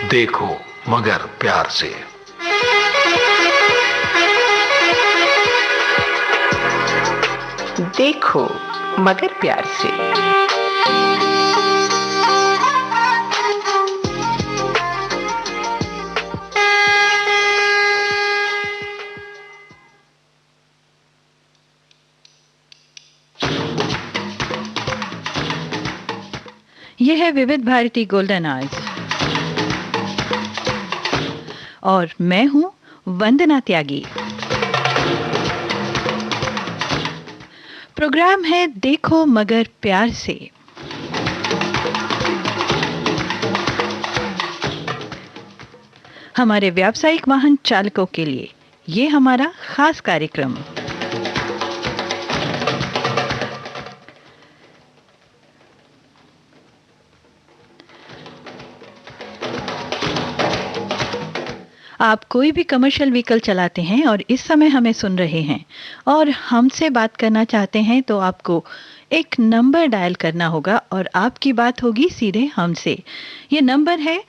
देखो मगर प्यार से। देखो मगर प्यार से। यह है विविध भारती गोल्डन आवर्स और मैं हूं वंदना त्यागी। प्रोग्राम है देखो मगर प्यार से। हमारे व्यावसायिक वाहन चालकों के लिए ये हमारा खास कार्यक्रम। आप कोई भी कमर्शियल व्हीकल चलाते हैं और इस समय हमें सुन रहे हैं और हमसे बात करना चाहते हैं तो आपको एक नंबर डायल करना होगा और आपकी बात होगी सीधे हमसे। ये नंबर है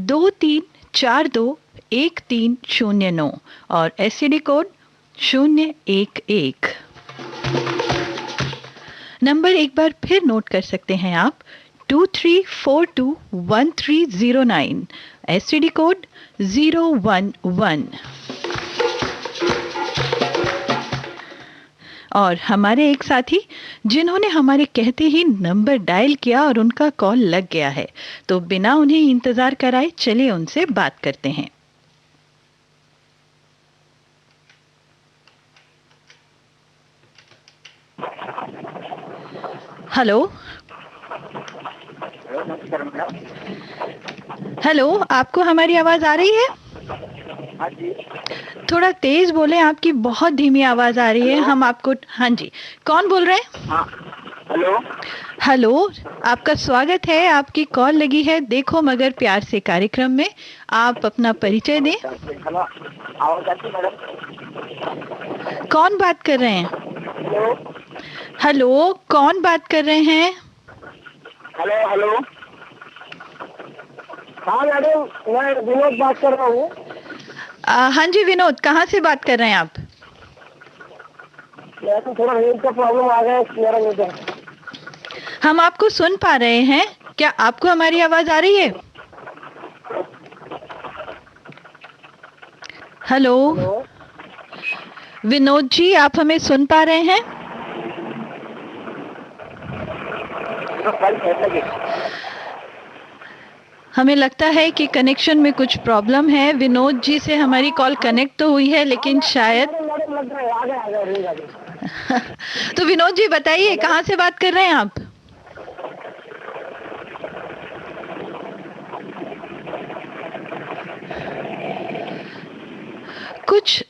23421309 और एसटीडी कोड 011। नंबर एक बार फिर नोट कर सकते हैं आप 23421309, एसटीडी कोड 011। और हमारे एक साथी जिन्होंने हमारे कहते ही नंबर डायल किया और उनका कॉल लग गया है, तो बिना उन्हें इंतजार कराए चलिए उनसे बात करते हैं। हेलो हेलो, आपको हमारी आवाज आ रही है? हाँ जी। थोड़ा तेज बोले, आपकी बहुत धीमी आवाज आ रही है। हम आपको, हाँ जी, कौन बोल रहे हैं? हाँ, हेलो हेलो, आपका स्वागत है। आपकी कॉल लगी है देखो मगर प्यार से कार्यक्रम में। आप अपना परिचय दें। हेलो, आवाज आती है मैडम? कौन बात कर रहे हैं? हेलो हेलो, कौन बात कर रहे हैं? Hello hello. हाँ मैडम, मैं विनोद बात कर रहा हूँ। हाँ जी विनोद, कहाँ से बात कर रहे हैं आप? मेरे को थोड़ा रेंज का प्रॉब्लम आ गया है मेरा इधर। हम आपको सुन पा रहे हैं। क्या आपको हमारी आवाज आ रही है? हेलो विनोद जी, आप हमें सुन पा रहे हैं? हमें लगता है कि कनेक्शन में कुछ प्रॉब्लम है। विनोद जी से हमारी कॉल कनेक्ट तो हुई है लेकिन शायद तो विनोद जी बताइए, कहाँ से बात कर रहे हैं आप? कुछ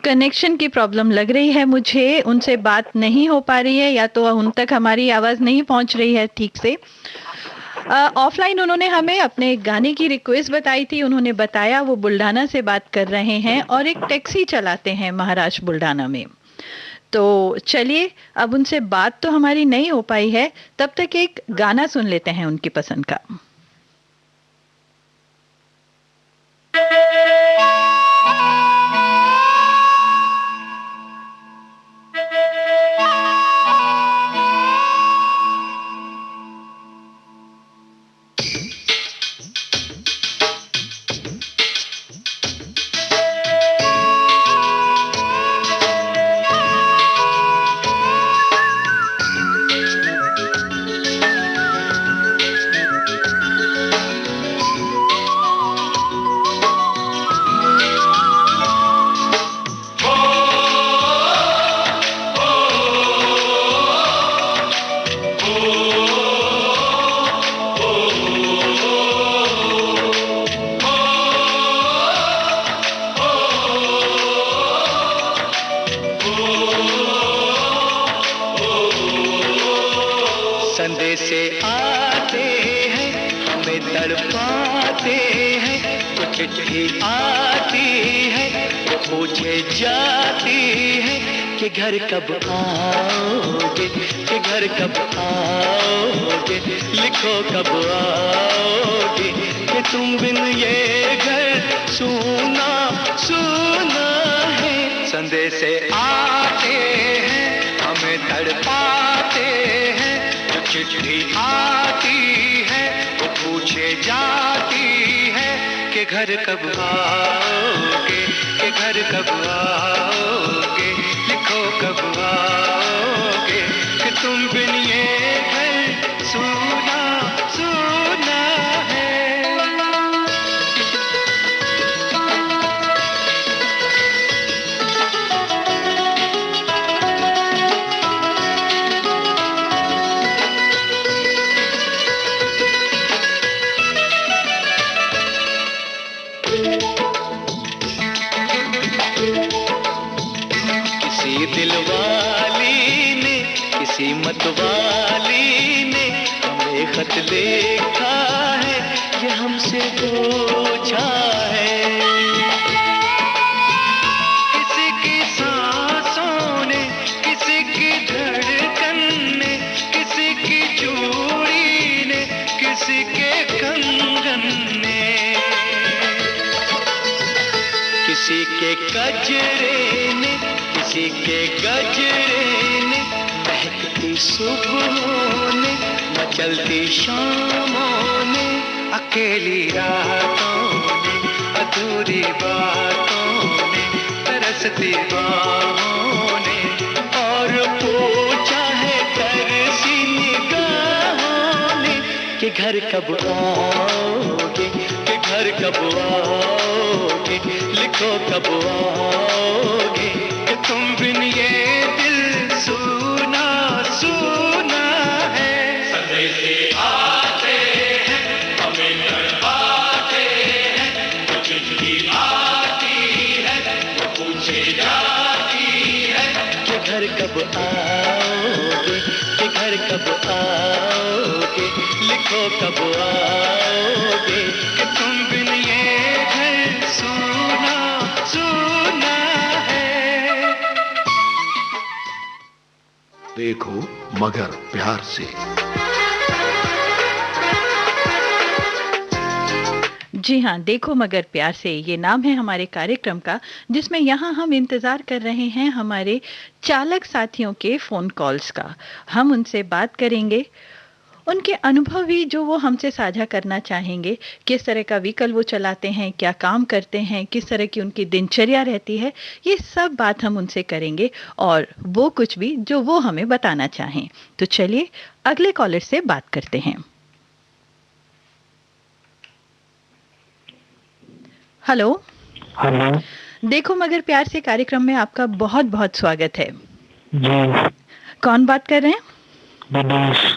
कनेक्शन की प्रॉब्लम लग रही है मुझे, उनसे बात नहीं हो पा रही है या तो उन तक हमारी आवाज नहीं पहुंच रही है ठीक से। ऑफलाइन उन्होंने हमें अपने गाने की रिक्वेस्ट बताई थी। उन्होंने बताया वो बुल्डाना से बात कर रहे हैं और एक टैक्सी चलाते हैं महाराष्ट्र बुल्डाना में। तो चलिए, अब उनसे बात तो हमारी नहीं हो पाई है, तब तक एक गाना सुन लेते हैं उनकी पसंद का। संदेशे आते हैं, हमें तड़पाते हैं, कुछ चिट्ठी आती है, पूछे जाती है कि घर कब आओगे, कि घर कब आओगे, लिखो कब आओगे, कि तुम बिन ये घर सूना सूना है। संदेश आते हैं हमें तड़पाते हैं, जो चिट्ठी आती है वो पूछे जाती है कि घर कब आओगे, कि घर कब आओगे, लिखो कब आओगे, कि तुम बिन ये घर सूना सूना है। दिलवाली ने, किसी मतवाली ने हमें खत लिखा है, ये हमसे पूछा है। किसी की सांसों ने, किसी की धड़कन ने, किसी की चूड़ी ने, किसी के कंगन ने, किसी के गजरे ने, किसी के गजरे ने, महकती सुबहों ने, मचलती शामों ने, अकेली रातों ने, अधूरी बातों ने, तरसती बाहों ने, और पूछा है तरसी निगाहों ने कि घर कब आओगे, कि घर कब आओगे, लिखो कब आओगे, कि तुम बिन ये दिल सूना सूना है। संदेश आते हैं हमें तड़पाते हैं, जो चिट्ठी आती है वो पूछे जाती है कि घर कब आओगे, कि घर कब आओगे, लिखो कब आओगे, कि तुम बिन ये घर सूना सूना है। देखो मगर प्यार से। जी हाँ, देखो मगर प्यार से, ये नाम है हमारे कार्यक्रम का, जिसमें यहाँ हम इंतज़ार कर रहे हैं हमारे चालक साथियों के फ़ोन कॉल्स का। हम उनसे बात करेंगे, उनके अनुभव भी जो वो हमसे साझा करना चाहेंगे, किस तरह का व्हीकल वो चलाते हैं, क्या काम करते हैं, किस तरह की उनकी दिनचर्या रहती है, ये सब बात हम उनसे करेंगे, और वो कुछ भी जो वो हमें बताना चाहें। तो चलिए अगले कॉलर से बात करते हैं। हेलो। हेलो। देखो मगर प्यार से कार्यक्रम में आपका बहुत बहुत स्वागत है जी। कौन बात कर रहे हैं? दिनेश।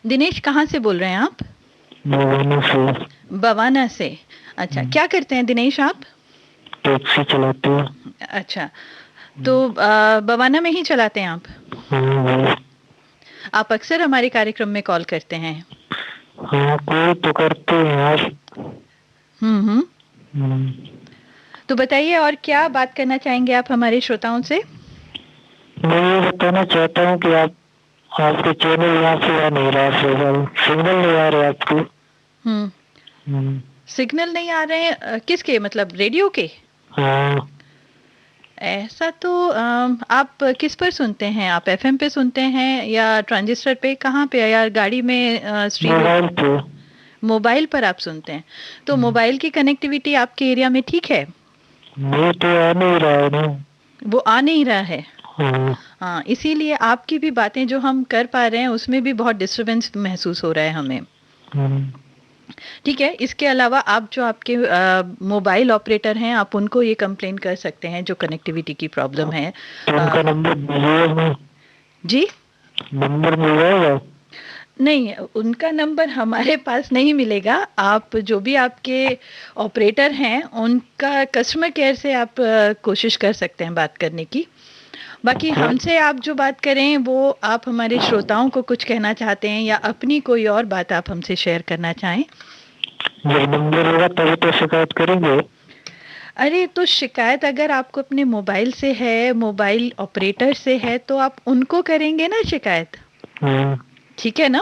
दिनेश, कहाँ से बोल रहे हैं आप? बवाना से। बवाना से। अच्छा, क्या करते हैं दिनेश आप? टैक्सी चलाते हैं। अच्छा, तो बवाना में ही चलाते हैं आप? हाँ। आप अक्सर हमारे कार्यक्रम में कॉल करते हैं? हाँ, कोई तो करते हैं यार। हम्म। तो बताइए, और क्या बात करना चाहेंगे आप हमारे श्रोताओं से? मैं ये बताना चाहता हूँ कि आपके चैनल यहाँ से आ नहीं रहा, सिग्नल नहीं आ रहे आपको। सिग्नल नहीं आ रहे हैं किसके, मतलब रेडियो के? हाँ। ऐसा तो आप किस पर सुनते हैं? आप एफएम पे सुनते हैं या ट्रांजिस्टर पे, कहाँ पे, या गाड़ी में स्ट्रीम? मोबाइल पे। मोबाइल पर आप सुनते हैं, तो मोबाइल की कनेक्टिविटी आपके एरिया में ठीक है? वो तो आ नहीं रहा है ना। वो आ नहीं रहा है। हाँ, इसीलिए आपकी भी बातें जो हम कर पा रहे हैं उसमें भी बहुत डिस्टरबेंस महसूस हो रहा है हमें। ठीक है, इसके अलावा आप जो आपके मोबाइल ऑपरेटर हैं, आप उनको ये कंप्लेन कर सकते हैं जो कनेक्टिविटी की प्रॉब्लम है। उनका नंबर जी? नंबर मिल जाएगा? नहीं, उनका नंबर हमारे पास नहीं मिलेगा। आप जो भी आपके ऑपरेटर हैं उनका कस्टमर केयर से आप कोशिश कर सकते हैं बात करने की। बाकी हमसे आप जो बात करें वो आप हमारे श्रोताओं को कुछ कहना चाहते हैं या अपनी कोई और बात आप हमसे शेयर करना चाहें? जब नंबर होगा तभी तो शिकायत करेंगे। अरे, तो शिकायत अगर आपको अपने मोबाइल से है, मोबाइल ऑपरेटर से है, तो आप उनको करेंगे ना शिकायत। ठीक है ना?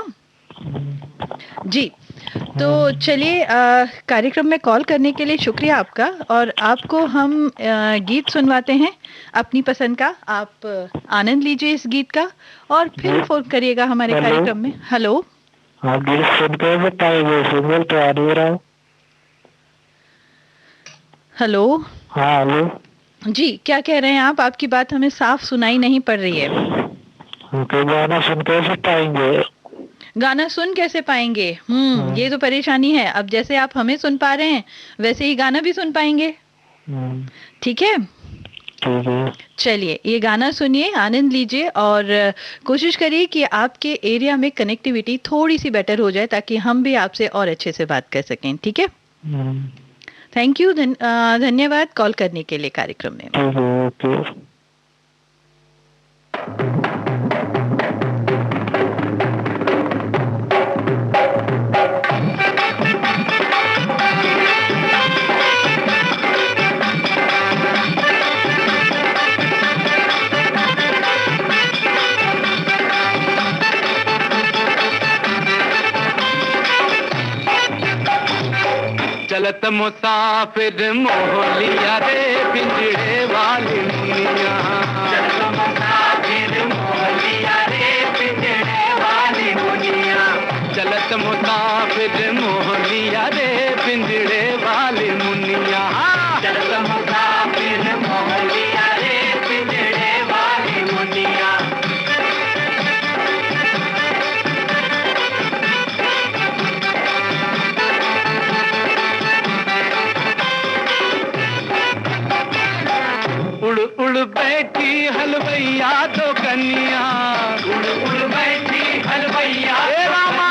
जी, तो चलिए कार्यक्रम में कॉल करने के लिए शुक्रिया आपका, और आपको हम गीत सुनवाते हैं अपनी पसंद का। आप आनंद लीजिए इस गीत का और फिर फोन करिएगा हमारे हेलो। कार्यक्रम में। हेलो, आप गीत सुन के बताइए, सिग्नल तो आ नहीं रहा। हेलो। हाँ हेलो। जी, क्या कह रहे हैं आप? आपकी बात हमें साफ सुनाई नहीं पड़ रही है। उनके गाना सुन कैसे पाएंगे? गाना सुन कैसे पाएंगे? ये तो परेशानी है। अब जैसे आप हमें सुन पा रहे हैं वैसे ही गाना भी सुन पाएंगे। ठीक है, ठीक है। चलिए ये गाना सुनिए, आनंद लीजिए और कोशिश करिए कि आपके एरिया में कनेक्टिविटी थोड़ी सी बेटर हो जाए ताकि हम भी आपसे और अच्छे से बात कर सकें। ठीक है, थैंक यू, धन्यवाद कॉल करने के लिए कार्यक्रम में। ठीक है, ओके। चलत मुसाफिर मोहलिया रे पिंजड़े वाली मुनिया। चलत मुसाफिर मोहलिया रे पिंजड़े वाली मुनिया। चलत मुसाफिर मोहलिया रे पिंजड़े वाली मुनिया। चलत मुसाफिर मोहलिया रे पिंजड़े वाली मुनिया। उड़ उड़ बैठी हलवैया तो कन्या। उड़ उड़ बैठी हलवैया रामा।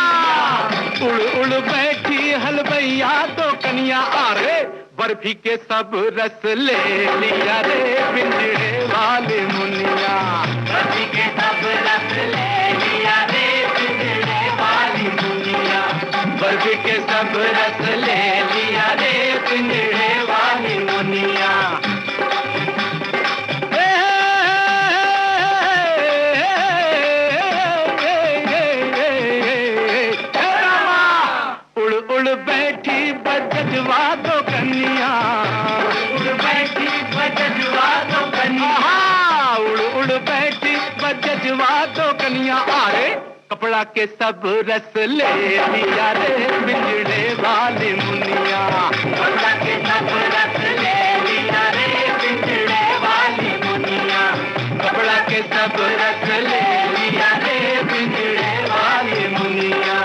उड़ उड़ बैठी हलवैया तो कन्या। अरे बर्फी के सब रस ले लिया रे पिंजड़े वाले मुनिया। बर्फी के सब रस ले लिया रे पिंजड़े वाली मुनिया। बर्फी के सब रस ले लिया रे पिंजड़े वाली मुनिया। बैठी बजवा दो कन्या। उड़ बैठी बजवा दो कन्या। उड़ उड़ बैठी बजवा दो कन्या। अरे कपड़ा के सब रस ले लिया रे पिंजड़े वाली मुनिया। कपड़ा के सब रस ले लिया रे पिंजड़े वाली मुनिया। कपड़ा के सब रस ले लिया रे पिंजड़े वाली मुनिया।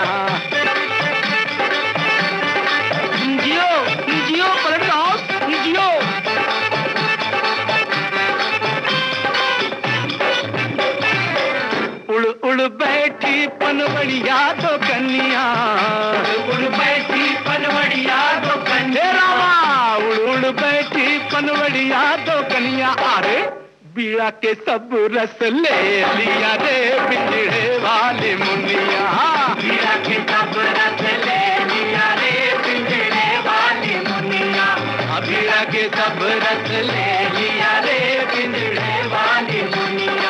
उड़ उड़ बैठी पनवड़िया तो कन्या। उड़ बैठी पनवड़िया तो कन्या। रामा उड़ उड़ बैठी पनवड़िया तो कन्या। अरे बीड़ा के सब रस ले लिया रे पिंजड़े वाले मुनिया। बीड़ा के सब रस ले लिया रे पिंजड़े वाली मुनिया। बीड़ा के सब रस ले लिया रे पिंजड़े वाली मुनिया।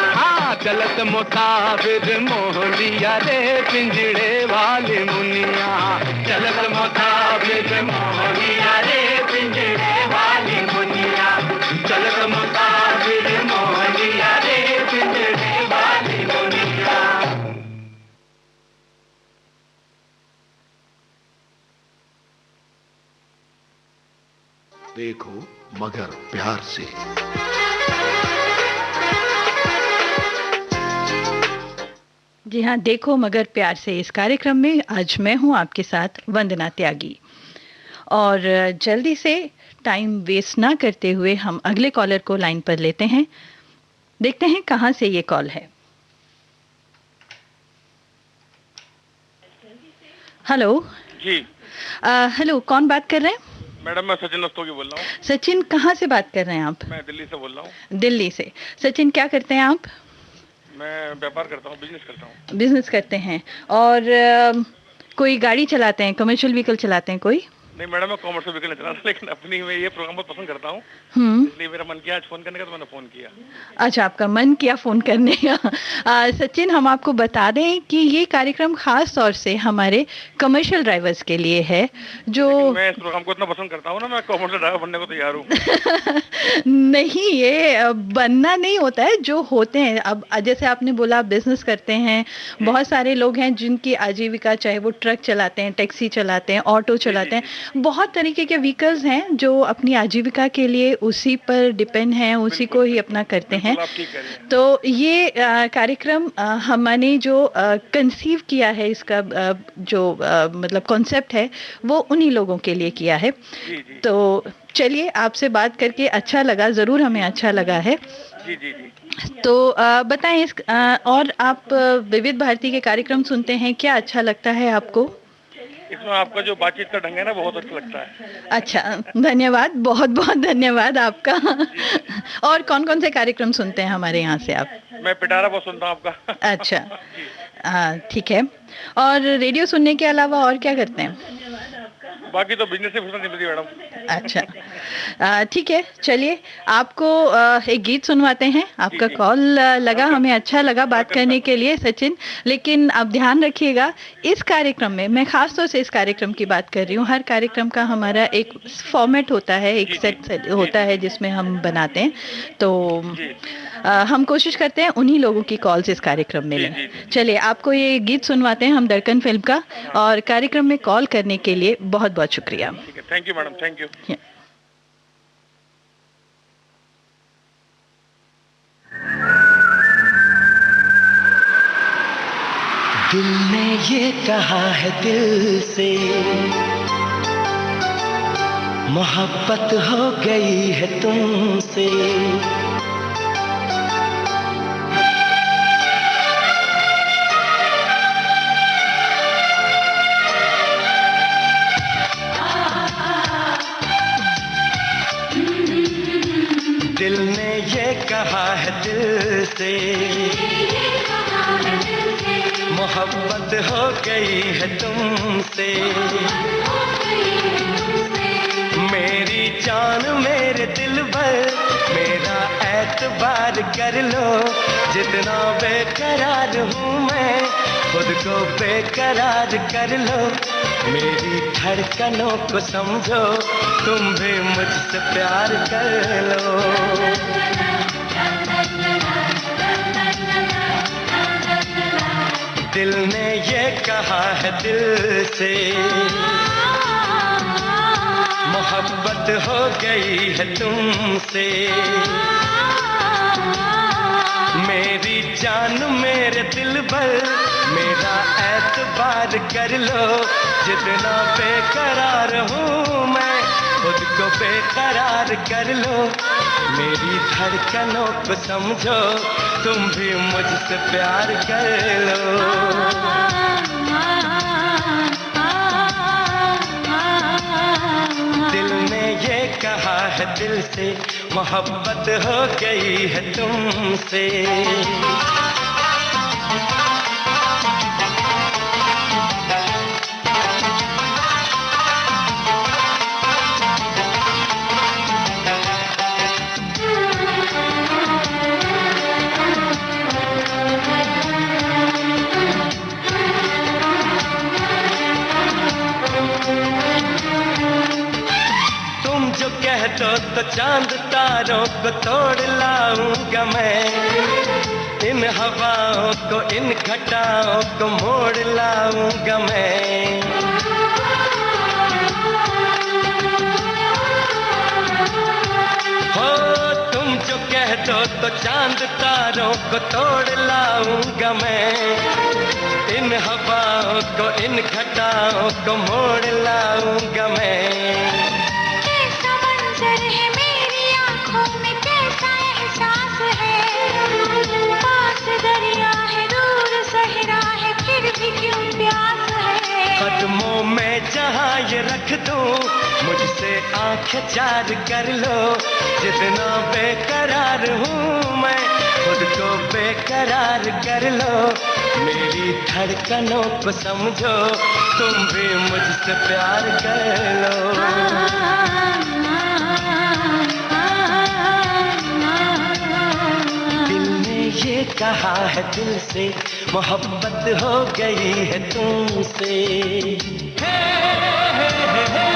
चलत मुसाफिर मोहलिया रे पिंजड़े वाली मुनिया। चलत मुसाफिर मोहलिया रे पिंजड़े वाली मुनिया। चलत मुसाफिर मोहलिया रे पिंजड़े वाली मुनिया। देखो मगर प्यार से। जी हाँ, देखो मगर प्यार से इस कार्यक्रम में आज मैं हूँ आपके साथ वंदना त्यागी। और जल्दी से टाइम वेस्ट ना करते हुए हम अगले कॉलर को लाइन पर लेते हैं। देखते हैं कहाँ से ये कॉल है। हेलो जी। हेलो, कौन बात कर रहे हैं? मैडम मैं सचिन रस्तोगी बोल रहा हूँ। सचिन, कहाँ से बात कर रहे हैं आप? मैं दिल्ली से बोल रहा हूँ। दिल्ली से। सचिन, क्या करते हैं आप? मैं व्यापार करता हूँ, बिजनेस करता हूँ। बिजनेस करते हैं। और कोई गाड़ी चलाते हैं, कमर्शियल व्हीकल चलाते हैं कोई? नहीं मैडम, मैं कॉमर्स में बिकने चला था, लेकिन अपनी मैं ये प्रोग्राम बहुत पसंद करता हूँ, इसलिए मेरा मन किया आज फोन करने का, तो मैंने फोन किया। अच्छा, आपका मन किया फोन करने का। सचिन, हम आपको बता दें कि ये कार्यक्रम खास तौर से हमारे कमर्शियल ड्राइवर्स के लिए है, जो मैं इस प्रोग्राम को इतना पसंद करता हूँ ना, मैं कॉमर्शियल ड्राइवर बनने को तैयार हूँ। नहीं, ये बनना नहीं होता है, जो होते हैं। अब जैसे आपने बोला आप बिजनेस करते हैं, बहुत सारे लोग हैं जिनकी आजीविका, चाहे वो ट्रक चलाते हैं, टैक्सी चलाते हैं, ऑटो चलाते हैं, बहुत तरीके के व्हीकल्स हैं जो अपनी आजीविका के लिए उसी पर डिपेंड हैं, उसी को ही अपना करते हैं। तो ये कार्यक्रम हमने जो कंसीव किया है, इसका जो मतलब कॉन्सेप्ट है, वो उन्हीं लोगों के लिए किया है। तो चलिए, आपसे बात करके अच्छा लगा, ज़रूर हमें अच्छा लगा है। जी जी जी। तो बताएं, और आप विविध भारती के कार्यक्रम सुनते हैं, क्या अच्छा लगता है आपको? इसमें आपका जो बातचीत का ढंग है ना, बहुत अच्छा लगता है। अच्छा, धन्यवाद, बहुत बहुत धन्यवाद आपका। और कौन कौन से कार्यक्रम सुनते हैं हमारे यहाँ से आप? मैं पिटारा बहुत सुनता हूँ आपका। अच्छा, ठीक है। और रेडियो सुनने के अलावा और क्या करते हैं? बाकी तो बिजनेस से फुर्सत नहीं मिलती मैडम। अच्छा, ठीक है, चलिए आपको एक गीत सुनवाते हैं। आपका कॉल लगा, हमें अच्छा लगा बात करने के लिए सचिन, लेकिन आप ध्यान रखिएगा, इस कार्यक्रम में, मैं खास तौर से इस कार्यक्रम की बात कर रही हूँ, हर कार्यक्रम का हमारा एक फॉर्मेट होता है, एक सेट होता है जिसमें हम बनाते हैं। तो हम कोशिश करते हैं उन्हीं लोगों की कॉल्स इस कार्यक्रम में लें। चलिए, आपको ये गीत सुनवाते हैं हम दर्पण फिल्म का, और कार्यक्रम में कॉल करने के लिए बहुत बहुत शुक्रिया। Thank you madam, thank you. दिल ने ये कहा है दिल से, मोहब्बत हो गई है तुमसे। दिल ने ये कहा है दिल से, मोहब्बत हो गई है तुमसे। मेरी जान मेरे दिल भर, मेरा एतबार कर लो, जितना बेकरार हूँ मैं, खुद को बेकरार कर लो। मेरी धड़कनों को समझो, तुम भी मुझसे प्यार कर लो। दिल ने ये कहा है दिल से, मोहब्बत हो गई है तुमसे। मेरी जान मेरे दिल भर, मेरा एतबार कर लो, जितना बेकरार हूँ मैं, खुद को बेकरार कर लो। मेरी धड़कनों को समझो, तुम भी मुझसे प्यार कर लो। दिल ने ये कहा है दिल से, मोहब्बत हो गई है तुमसे। कह दो तो चांद तारों को तोड़ लाऊंगा मैं, इन हवाओं को इन घटाओं को मोड़ लाऊंगा मैं। हो तुम जो कह दो तो चांद तारों को तोड़ लाऊंगा मैं, इन हवाओं को इन घटाओं को मोड़ लाऊंगा मैं। है मेरी आंखों में कैसा एहसास है, पास दरिया है दूर सहरा है, फिर भी क्यों प्यास है। कदमों में जहाँ ये रख दूं, मुझसे आंखें चार कर लो, जितना बेकरार हूँ मैं, खुद को बेकरार कर लो। मेरी धड़कनों को समझो, तुम भी मुझसे प्यार कर लो। कहा है दिल से, मोहब्बत हो गई है तुमसे। हे, हे, हे, हे,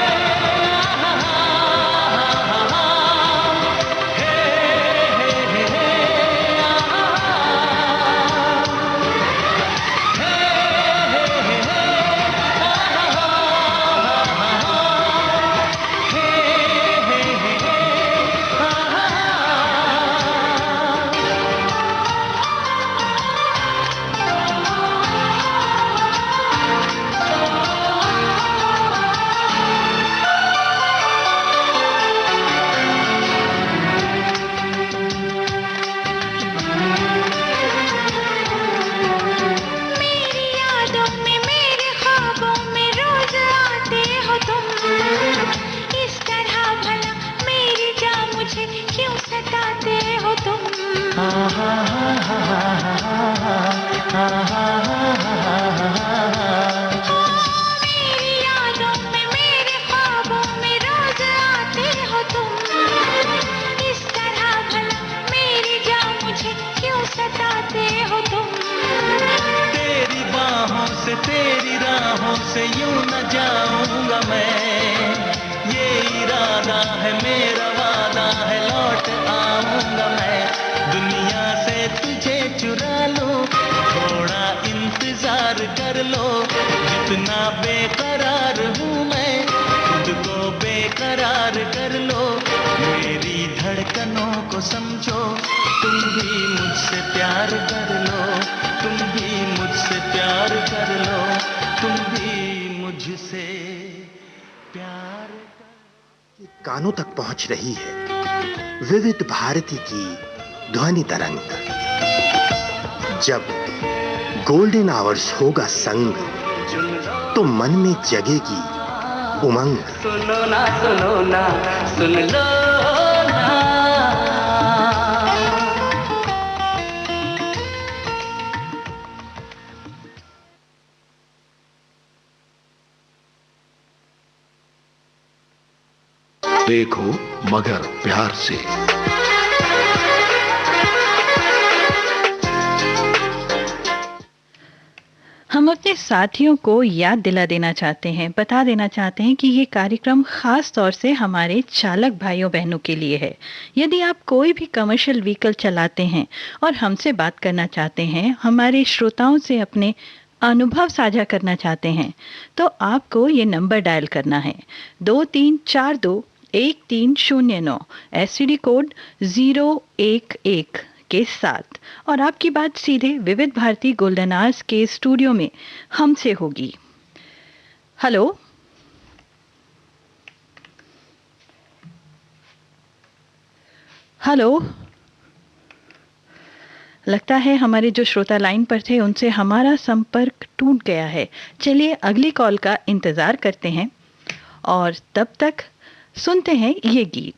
तेरी राहों से यूं न जाऊंगा मैं, ये इरादा है मेरा, वादा है लौट आऊंगा मैं। दुनिया से तुझे चुरा लो, थोड़ा इंतजार कर लो, जितना बेकरार हूँ मैं, खुद को बेकरार कर लो। मेरी धड़कनों को समझो, तुम भी मुझसे प्यार कर लो, तुम भी मुझसे प्यार कर लो, तुम भी मुझसे प्यार कर। कानों तक पहुंच रही है विविध भारती की ध्वनि तरंग। जब गोल्डन आवर्स होगा संग, तो मन में जगेगी उमंग। सुनो ना सुनो ना सुन लो ना, देखो मगर प्यार से। हम अपने साथियों को याद दिला देना चाहते हैं, बता देना चाहते हैं कि ये कार्यक्रम खास तौर से हमारे चालक भाइयों बहनों के लिए है। यदि आप कोई भी कमर्शियल व्हीकल चलाते हैं और हमसे बात करना चाहते हैं, हमारे श्रोताओं से अपने अनुभव साझा करना चाहते हैं, तो आपको ये नंबर डायल करना है 23421309, एसटीडी कोड 011 के साथ, और आपकी बात सीधे विविध भारती गोल्डन आवर्स के स्टूडियो में हमसे होगी। Hello, hello. लगता है हमारे जो श्रोता लाइन पर थे उनसे हमारा संपर्क टूट गया है। चलिए अगली कॉल का इंतजार करते हैं और तब तक सुनते हैं ये गीत।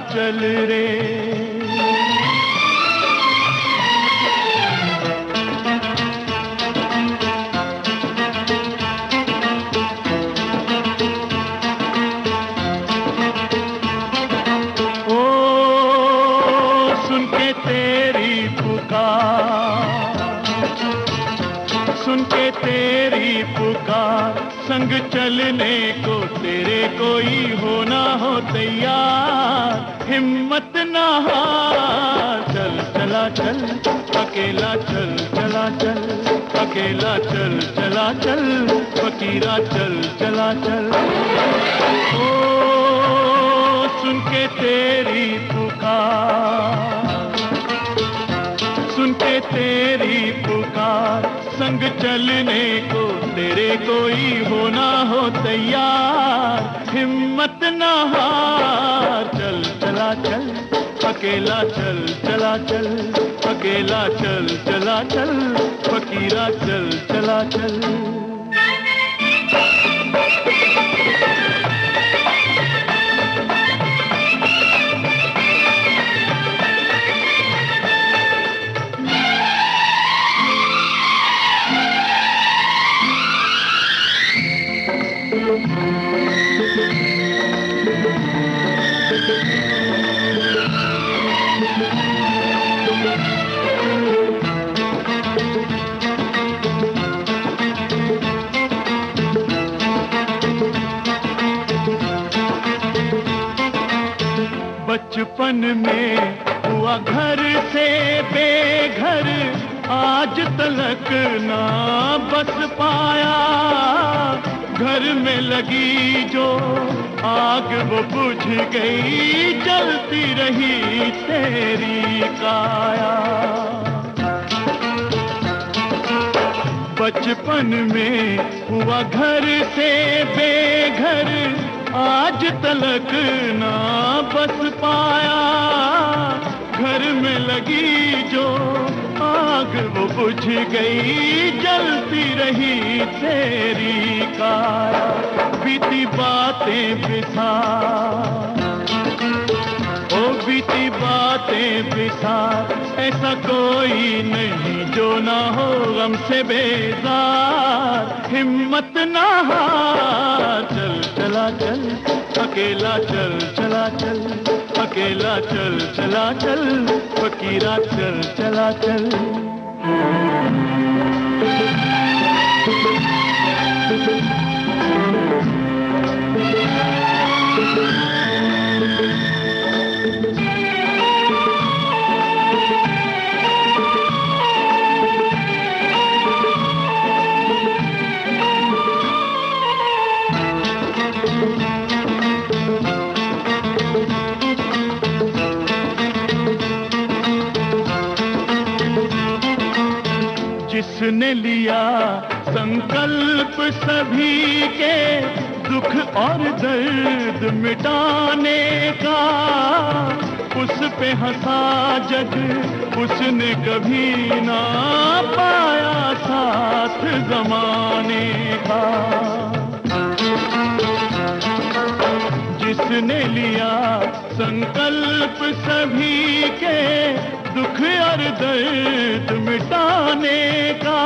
चल रे ओ सुन के तेरी पुकार, सुन के तेरी पुकार, संग चलने को तेरे कोई हो ना हो तैयार, हिम्मत ना हार, चल चला चल अकेला, चल चला चल अकेला, चल चला चल फकीरा, चल चला चल। ओ सुन के तेरी पुकार, सुन के तेरी संग चलने को तेरे कोई होना हो तैयार, हिम्मत ना हार, चल चला चल अकेला चल चला चल, अकेला चल चला चल, फकीरा चल चला चल। बचपन में हुआ घर से बेघर, आज तलक ना बस पाया, घर में लगी जो आग वो बुझ गई, जलती रही तेरी काया। बचपन में हुआ घर से बेघर, आज तलक ना बस पाया, घर में लगी जो आग वो बुझ गई, जलती रही तेरी काया। बीती बातें बिसार, ओ बीती बातें बिसार, ऐसा कोई नहीं जो ना हो गम से बेजार, हिम्मत ना हार, चल चला चल अकेला चल चला चल, अकेला चल चला चल, फकीरा चल चला चल। जिसने लिया संकल्प सभी के दुख और दर्द मिटाने का, उस पे हंसा जग उसने कभी ना पाया साथ जमाने का। जिसने लिया संकल्प सभी के दुख और दर्द मिटाने का,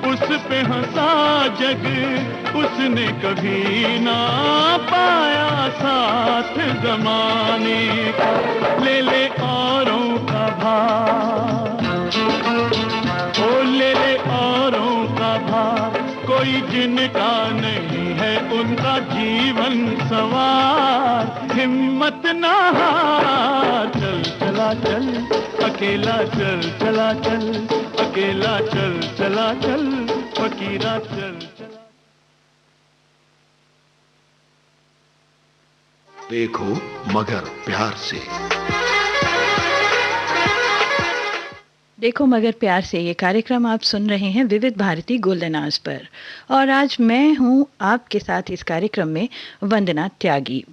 उस पे हंसा जग उसने कभी ना पाया साथ जमाने का। ले ले औरों का भार, ओ ले ले औरों का भार, कोई जिनका नहीं है उनका जीवन सवार, हिम्मत ना हार, चल चला चल अकेला चल चला चल, अकेला चल चला चल, फकीरा चल चला। देखो मगर प्यार से। देखो मगर प्यार से ये कार्यक्रम आप सुन रहे हैं विविध भारती गोल्डन आवर्स पर, और आज मैं हूं आपके साथ इस कार्यक्रम में वंदना त्यागी।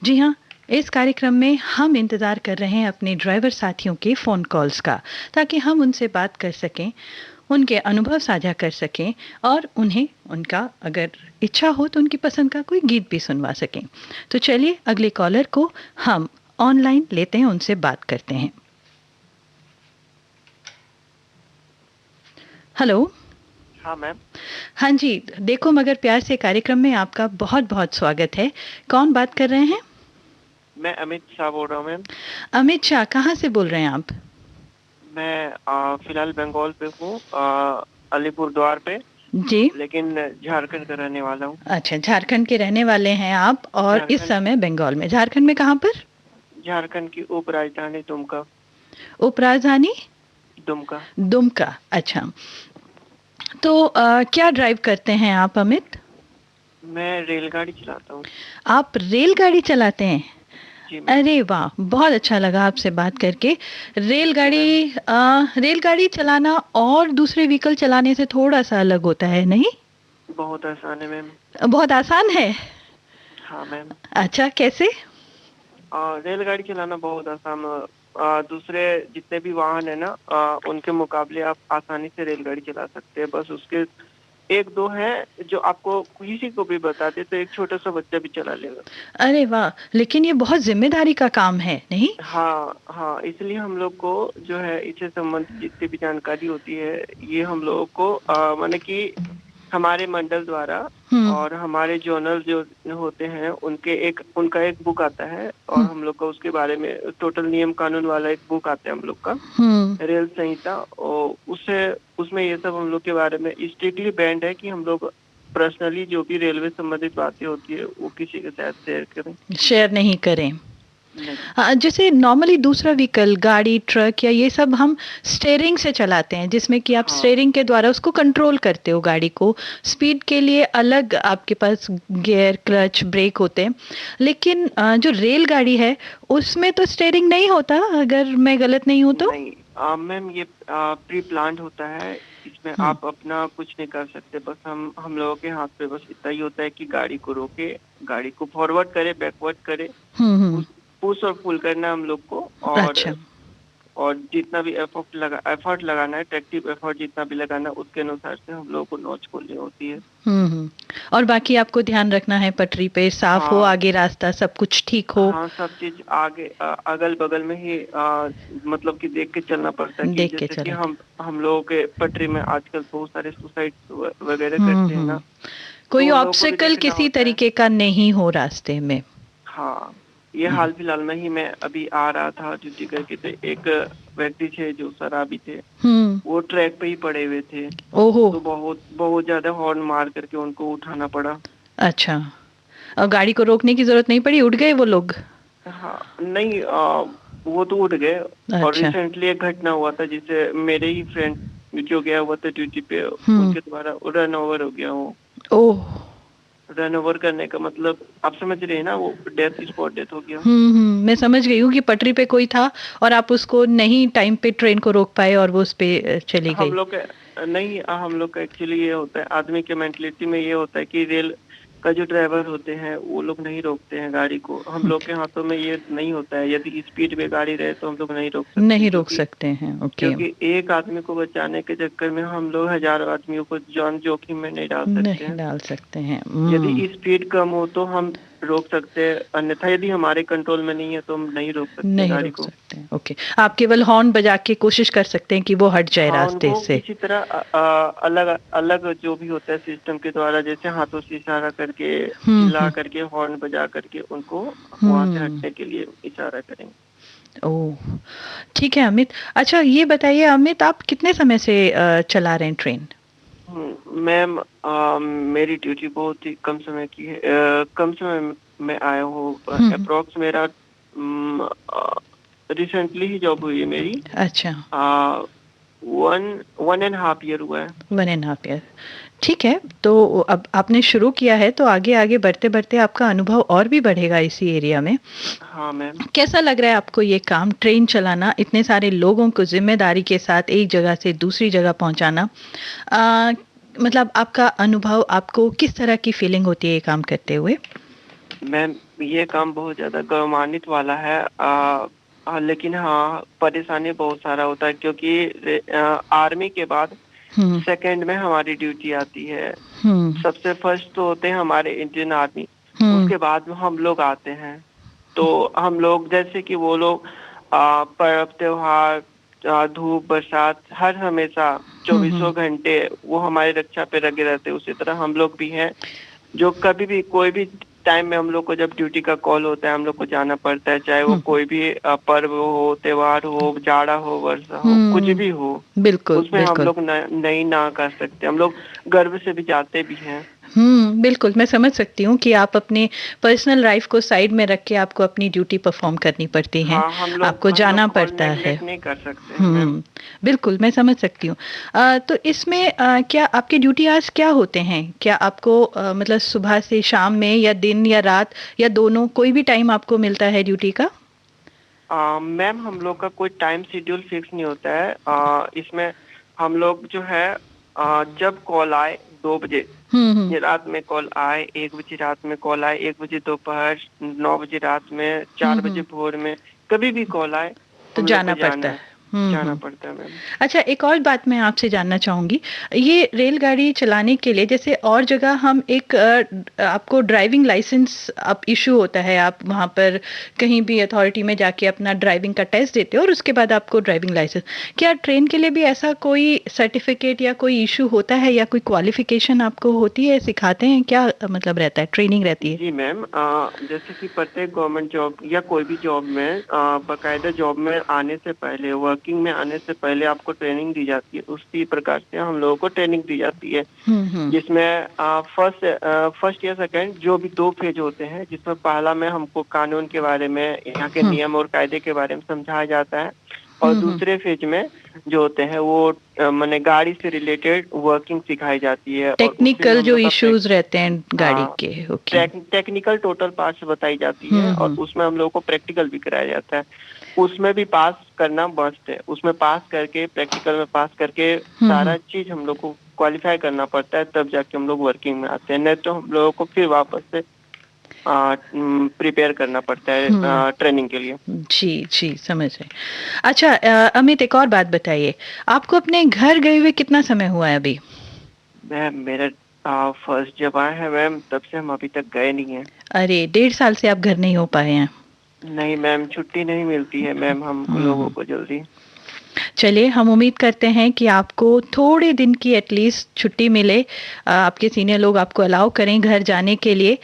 जी हाँ, इस कार्यक्रम में हम इंतज़ार कर रहे हैं अपने ड्राइवर साथियों के फ़ोन कॉल्स का, ताकि हम उनसे बात कर सकें, उनके अनुभव साझा कर सकें और उन्हें उनका अगर इच्छा हो तो उनकी पसंद का कोई गीत भी सुनवा सकें। तो चलिए अगले कॉलर को हम ऑनलाइन लेते हैं, उनसे बात करते हैं। हेलो। हाँ मैम। हाँ जी, देखो मगर प्यार से कार्यक्रम में आपका बहुत बहुत स्वागत है। कौन बात कर रहे हैं? मैं अमित शाह बोल रहा हूँ मैम। अमित शाह, कहाँ से बोल रहे हैं आप? मैं फिलहाल बंगाल पे हूँ, अलीपुर द्वार पे जी, लेकिन झारखंड का रहने वाला हूँ। अच्छा, झारखंड के रहने वाले हैं आप और इस समय बंगाल में। झारखंड में कहाँ पर? झारखंड की उप राजधानी दुमका। उप राजधानी दुमका। दुमका, अच्छा। तो क्या ड्राइव करते हैं आप अमित? मैं रेलगाड़ी चलाता हूँ। आप रेलगाड़ी चलाते हैं? जी अरे वाह, बहुत अच्छा लगा आपसे बात करके। रेलगाड़ी चलाना और दूसरे व्हीकल चलाने से थोड़ा सा अलग होता है, नहीं? बहुत आसान है मैम। बहुत आसान है? हाँ मैम। अच्छा, कैसे? रेलगाड़ी चलाना बहुत आसान दूसरे जितने भी वाहन है ना उनके मुकाबले आप आसानी से रेलगाड़ी चला सकते हैं। बस उसके एक दो हैं जो आपको किसी को भी बता दे तो एक छोटा सा बच्चा भी चला लेगा। अरे वाह, लेकिन ये बहुत जिम्मेदारी का काम है, नहीं? हाँ हाँ, इसलिए हम लोग को जो है इससे संबंधित जितनी भी जानकारी होती है ये हम लोगों को माने कि हमारे मंडल द्वारा और हमारे जर्नल जो होते हैं उनका एक बुक आता है और हम लोग का उसके बारे में टोटल नियम कानून वाला एक बुक आता है हम लोग का, रेल संहिता, और उसमें ये सब हम लोग के बारे में स्ट्रिक्टली बैंड है कि हम लोग पर्सनली जो भी रेलवे संबंधित बातें होती है वो किसी के साथ शेयर नहीं करें। जैसे नॉर्मली दूसरा व्हीकल, गाड़ी, ट्रक या ये सब हम स्टीयरिंग से चलाते हैं, जिसमें कि आप स्टीयरिंग के द्वारा उसको कंट्रोल करते हो गाड़ी को। स्पीड के लिए अलग आपके पास गियर, क्लच, ब्रेक होते हैं, लेकिन जो रेलगाड़ी है उसमें तो स्टीयरिंग नहीं होता, अगर मैं गलत नहीं हूँ तो? नहीं मैम, ये प्री प्लान्ड होता है, इसमें आप अपना कुछ नहीं कर सकते। बस हम लोगों के हाथ पे बस इतना ही होता है कि गाड़ी को रोके, गाड़ी को फॉरवर्ड करे, बैकवर्ड करे, पुश और पुल करना हम लोग को, और जितना भी एफर्ट लगाना है, ट्रैक्टिव एफर्ट जितना भी लगाना है उसके अनुसार से हम लोगों को नोच खोलनी होती है। और बाकी आपको ध्यान रखना है पटरी पे साफ हो, आगे रास्ता सब कुछ ठीक हो। हाँ, सब चीज आगे अगल बगल में ही मतलब कि देख के चलना पड़ता है। देख के जैसे कि हम लोगों के पटरी में आजकल बहुत सारे सुसाइड वगैरह करते हैं ना, कोई ऑब्स्टिकल किसी तरीके का नहीं हो रास्ते में। हाँ, ये हाल फिलहाल में ही मैं अभी आ रहा था ड्यूटी करके, तो एक व्यक्ति थे जो शराबी थे, वो ट्रैक पे ही पड़े हुए थे। ओहो। तो बहुत ज्यादा हॉर्न मार करके उनको उठाना पड़ा। अच्छा, और गाड़ी को रोकने की जरूरत नहीं पड़ी? उठ गए वो लोग? हाँ नहीं, वो तो उठ गए। और रिसेंटली एक घटना हुआ था जिससे मेरे ही फ्रेंड जो गया हुआ था ड्यूटी पे, उनके द्वारा रन ओवर हो गया। वो ओह, रन ओवर करने का मतलब आप समझ रहे हैं ना, वो स्पॉट डेथ हो गया। मैं समझ गई हूँ कि पटरी पे कोई था और आप उसको नहीं टाइम पे ट्रेन को रोक पाए और वो उस पे चली गई। हम लोग का एक्चुअली ये होता है, आदमी के मेंटलिटी में ये होता है कि रेल का जो ड्राइवर होते हैं वो लोग नहीं रोकते हैं गाड़ी को। हम लोग के हाथों में ये नहीं होता है, यदि स्पीड में गाड़ी रहे तो हम लोग नहीं रोक सकते हैं। ओके। क्योंकि एक आदमी को बचाने के चक्कर में हम लोग हजारों आदमियों को जान जोखिम में नहीं डाल सकते हैं। यदि स्पीड कम हो तो हम रोक सकते हैं, अन्यथा यदि हमारे कंट्रोल में नहीं है तो हम नहीं रोक सकते गाड़ी को। ओके, आप केवल हॉर्न बजा के कोशिश कर सकते हैं कि वो हट जाए रास्ते से। इसी तरह अलग अलग जो भी होता है सिस्टम के द्वारा, जैसे हाथों से इशारा करके, चिल्ला करके, हॉर्न बजा करके उनको वहाँ से हटने के लिए इशारा करेंगे। ओह, ठीक है अमित। अच्छा, ये बताइए अमित, आप कितने समय से चला रहे हैं ट्रेन? मैम, मेरी ड्यूटी बहुत ही कम समय की है, कम समय में आया हूँ। अप्रोक्स मेरा रिसेंटली ही जॉब हुई है मेरी। अच्छा। 1.5 ईयर हुआ है। 1.5 ईयर, ठीक है। तो अब आपने शुरू किया है तो आगे आगे बढ़ते बढ़ते आपका अनुभव और भी बढ़ेगा इसी एरिया में। हाँ मैम। कैसा लग रहा है आपको ये काम, ट्रेन चलाना, इतने सारे लोगों को जिम्मेदारी के साथ एक जगह से दूसरी जगह पहुंचाना? मतलब आपका अनुभव, आपको किस तरह की फीलिंग होती है ये काम करते हुए? मैम, ये काम बहुत ज्यादा गौरवान्वित वाला है, लेकिन हाँ, परेशानी बहुत सारा होता है, क्योंकि आर्मी के बाद सेकंड में हमारी ड्यूटी आती है। सबसे फर्स्ट तो होते हैं हमारे इंडियन आर्मी, उसके बाद हम लोग आते हैं। तो हम लोग जैसे कि वो लोग पर्व त्योहार, धूप बरसात, हर हमेशा 24 घंटे वो हमारी रक्षा पे लगे रहते हैं। उसी तरह हम लोग भी हैं, जो कभी भी कोई भी टाइम में हम लोग को जब ड्यूटी का कॉल होता है हम लोग को जाना पड़ता है, चाहे वो कोई भी पर्व हो, त्योहार हो, जाड़ा हो, वर्षा हो, कुछ भी हो। बिल्कुल, उसमें हम लोग नहीं ना कर सकते, हम लोग गर्व से भी जाते भी हैं। बिल्कुल मैं समझ सकती हूँ कि आप अपने पर्सनल लाइफ को साइड में रख के आपको अपनी ड्यूटी परफॉर्म करनी पड़ती है, आपको जाना पड़ता है। नहीं कर सकते मैम। बिल्कुल मैं समझ सकती हूँ। तो इसमें क्या आपके ड्यूटी आवर्स क्या होते हैं? क्या आपको मतलब सुबह से शाम में या दिन या रात या दोनों, कोई भी टाइम आपको मिलता है ड्यूटी का? मैम हम लोग का कोई टाइम शेड्यूल फिक्स नहीं होता है। इसमें हम लोग जो है जब कॉल आए 2 बजे ये रात में कॉल आए, 1 बजे रात में कॉल आए, 1 बजे दोपहर, 9 बजे रात में, 4 बजे भोर में, कभी भी कॉल आए तो जाना पड़ता है। जाना पड़ता है मैम। अच्छा, एक और बात मैं आपसे जानना चाहूंगी, ये रेलगाड़ी चलाने के लिए जैसे और जगह हम एक आपको ड्राइविंग लाइसेंस आप इशू होता है, आप वहां पर कहीं भी अथॉरिटी में जाके अपना ड्राइविंग का टेस्ट देते हो और उसके बाद आपको ड्राइविंग लाइसेंस, क्या ट्रेन के लिए भी ऐसा कोई सर्टिफिकेट या कोई इशू होता है या कोई क्वालिफिकेशन आपको होती है, सिखाते हैं, क्या मतलब रहता है, ट्रेनिंग रहती है? जी मैम, जैसे कि प्रत्येक गवर्नमेंट जॉब या कोई भी जॉब में बाकायदा जॉब में आने से पहले, वर्किंग में आने से पहले आपको ट्रेनिंग दी जाती है। उसी प्रकार से हम लोगों को ट्रेनिंग दी जाती है, जिसमें फर्स्ट या सेकंड जो भी 2 फेज होते हैं, जिसमें पहला में हमको कानून के बारे में, यहाँ के नियम और कायदे के बारे में समझाया जाता है, और दूसरे फेज में जो होते हैं वो माने गाड़ी से रिलेटेड वर्किंग सिखाई जाती है, टेक्निकल जो इश्यूज रहते हैं गाड़ी के, टेक्निकल टोटल पार्ट्स बताई जाती है, और उसमें हम लोगों को प्रैक्टिकल भी कराया जाता है। उसमें भी पास करना मस्ट है, उसमें पास करके, प्रैक्टिकल में पास करके सारा चीज हम लोग को क्वालिफाई करना पड़ता है, तब जाके हम लोग वर्किंग में आते हैं। नहीं तो हम लोगों को फिर वापस से प्रिपेयर करना पड़ता है ट्रेनिंग के लिए। जी जी, समझ रहे। अच्छा अमित, एक और बात बताइए, आपको अपने घर गए हुए कितना समय हुआ है अभी? मैम मेरा फर्स्ट जब आए हैं मैम, तब से हम अभी तक गए नहीं हैं। अरे 1.5 साल से आप घर नहीं हो पाए हैं? नहीं मैम, छुट्टी नहीं मिलती है मैम हम लोगों को जल्दी। चलिए, हम उम्मीद करते हैं कि आपको थोड़े दिन की एटलीस्ट छुट्टी मिले, आपके सीनियर लोग आपको अलाउ करें घर जाने के लिए।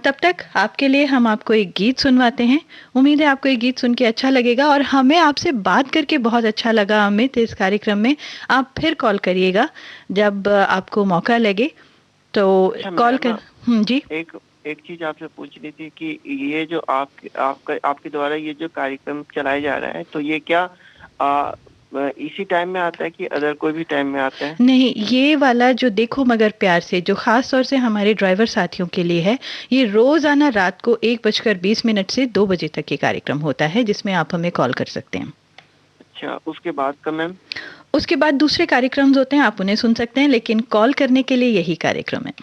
तब तक आपके लिए हम आपको एक गीत सुनवाते हैं। उम्मीद है आपको ये गीत सुन के अच्छा लगेगा, और हमें आपसे बात करके बहुत अच्छा लगा अमित। इस कार्यक्रम में आप फिर कॉल करिएगा जब आपको मौका लगे, तो कॉल कर। जी, एक चीज आपसे पूछनी थी कि ये जो आपके द्वारा ये जो कार्यक्रम चलाया जा रहा है, तो ये क्या इसी टाइम में आता है कि अदर कोई भी टाइम में आता है? नहीं, ये वाला जो देखो मगर प्यार से, जो खास तौर से हमारे ड्राइवर साथियों के लिए है, ये रोजाना रात को 1:20 से 2 बजे तक ये कार्यक्रम होता है, जिसमें आप हमें कॉल कर सकते हैं। अच्छा, उसके बाद का मैम? उसके बाद दूसरे कार्यक्रम होते हैं, आप उन्हें सुन सकते हैं, लेकिन कॉल करने के लिए यही कार्यक्रम है।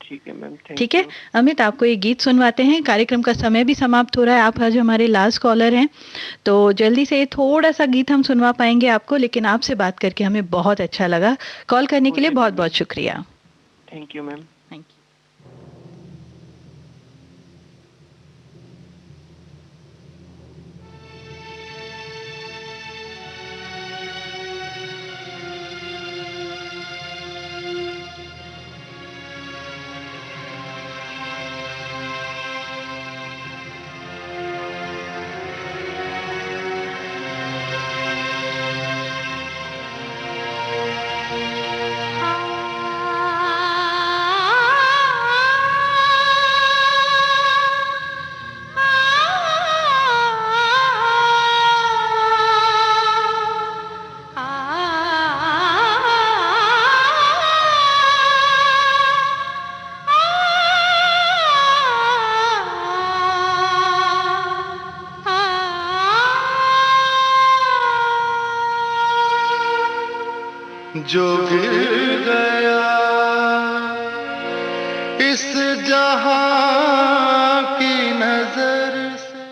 ठीक है मैम, ठीक है अमित, आपको ये गीत सुनवाते हैं। कार्यक्रम का समय भी समाप्त हो रहा है, आप आज हमारे लास्ट कॉलर हैं, तो जल्दी से थोड़ा सा गीत हम सुनवा पाएंगे आपको, लेकिन आपसे बात करके हमें बहुत अच्छा लगा। कॉल करने के लिए बहुत बहुत शुक्रिया। Thank you ma'am. Thank you. जो गिर गया इस जहां की नजर से।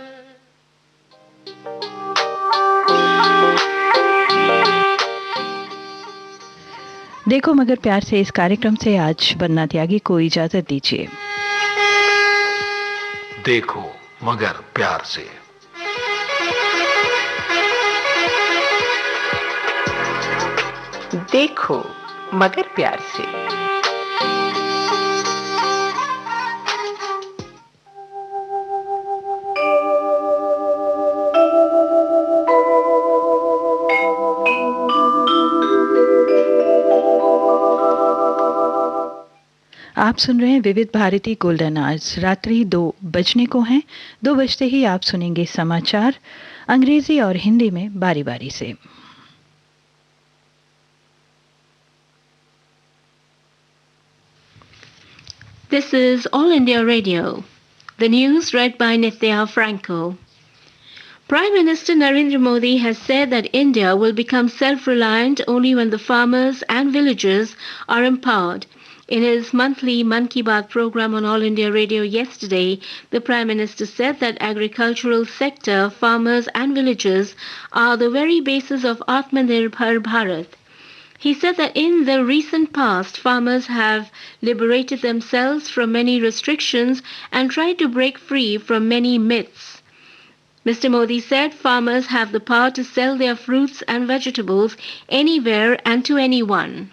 देखो मगर प्यार से इस कार्यक्रम से आज बन्ना त्यागी को इजाजत दीजिए। देखो मगर प्यार से। देखो मगर प्यार से। आप सुन रहे हैं विविध भारती गोल्डन आवर्स। रात्रि 2 बजने को हैं। 2 बजते ही आप सुनेंगे समाचार अंग्रेजी और हिंदी में बारी बारी से। This is All India Radio. The news read by Nithya Franco. Prime Minister Narendra Modi has said that India will become self-reliant only when the farmers and villagers are empowered. In his monthly Mann Ki Baat program on All India Radio yesterday, the Prime Minister said that agricultural sector, farmers and villagers are the very basis of Atmanirbhar Bharat. He said that in the recent past, farmers have liberated themselves from many restrictions and tried to break free from many myths. Mr. Modi said farmers have the power to sell their fruits and vegetables anywhere and to anyone.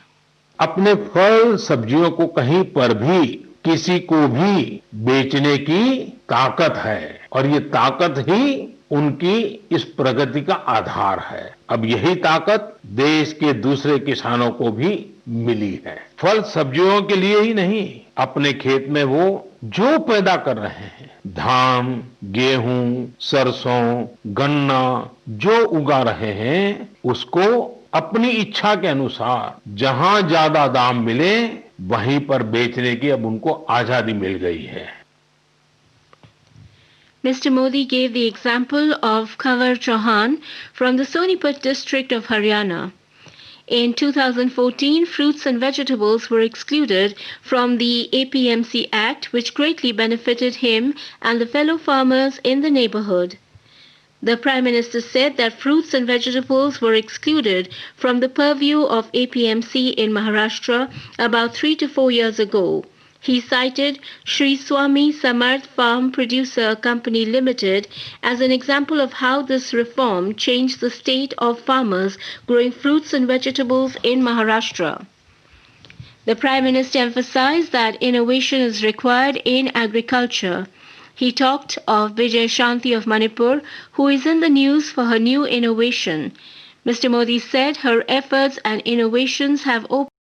अपने फल सब्जियों को कहीं पर भी किसी को भी बेचने की ताकत है और ये ताकत ही उनकी इस प्रगति का आधार है। अब यही ताकत देश के दूसरे किसानों को भी मिली है। फल सब्जियों के लिए ही नहीं, अपने खेत में वो जो पैदा कर रहे हैं, धान, गेहूं, सरसों, गन्ना जो उगा रहे हैं, उसको अपनी इच्छा के अनुसार जहां ज्यादा दाम मिले वहीं पर बेचने की अब उनको आजादी मिल गई है। Mr. Modi gave the example of Kanwar Chauhan from the Sonipat district of Haryana. In 2014, fruits and vegetables were excluded from the APMC Act, which greatly benefited him and the fellow farmers in the neighborhood. The Prime Minister said that fruits and vegetables were excluded from the purview of APMC in Maharashtra about 3 to 4 years ago. He cited Sri Swami Samarth Farm Producer Company Limited as an example of how this reform changed the state of farmers growing fruits and vegetables in Maharashtra. The Prime Minister emphasized that innovation is required in agriculture. He talked of Vijay Shanti of Manipur, who is in the news for her new innovation. Mr. Modi said her efforts and innovations have opened